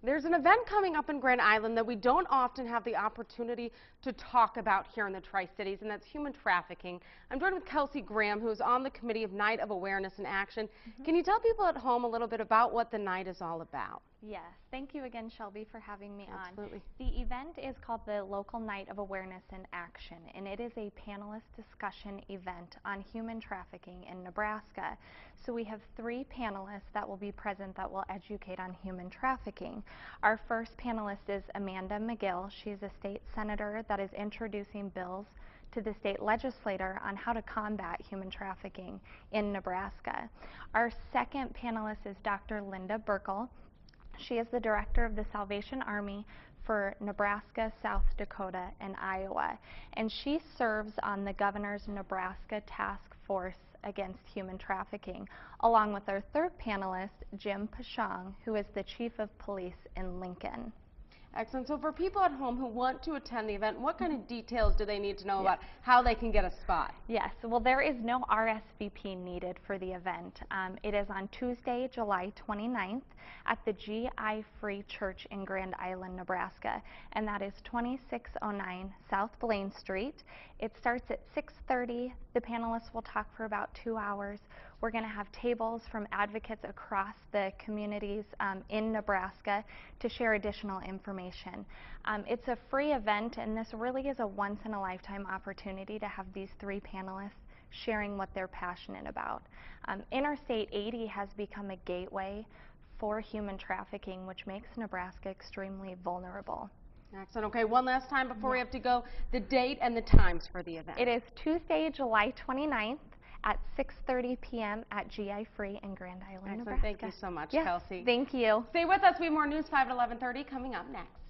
There's an event coming up in Grand Island that we don't often have the opportunity to talk about here in the Tri-Cities, and that's human trafficking. I'm joined with Kelsey Graham, who is on the committee of Night of Awareness and Action. Can you tell people at home a little bit about what the night is all about? Yes, thank you again, Shelby, for having me Absolutely. on. The event is called the Local Night of Awareness and Action, and it is a panelist discussion event on human trafficking in Nebraska. So we have 3 panelists that will be present that will educate on human trafficking. Our first panelist is Amanda McGill. She's a state senator that is introducing bills to the state legislator on how to combat human trafficking in Nebraska. Our second panelist is Dr. Burkle. She is the director of the Salvation Army for Nebraska, South Dakota, and Iowa, and she serves on the governor's Nebraska Task Force Against Human Trafficking, along with our third panelist, Jim Peschong, who is the chief of police in Lincoln. Excellent. So for people at home who want to attend the event, what kind of details do they need to know about how they can get a spot? Yes, well, there is no RSVP needed for the event. It is on Tuesday, July 29th at the GI Free Church in Grand Island, Nebraska, and that is 2609 South Blaine Street. It starts at 6:30. The panelists will talk for about 2 hours. We're going to have tables from advocates across the communities in Nebraska to share additional information. It's a free event, and this really is a once-in-a-lifetime opportunity to have these 3 panelists sharing what they're passionate about. Interstate 80 has become a gateway for human trafficking, which makes Nebraska extremely vulnerable. Excellent. Okay, one last time before we have to go, the date and the times for the event. It is Tuesday, July 29th at 6:30 p.m. at GI Free in Grand Island, Excellent. Nebraska. Thank you so much, Yes, Kelsey. thank you. Stay with us. We have more News 5 at 11:30 coming up next.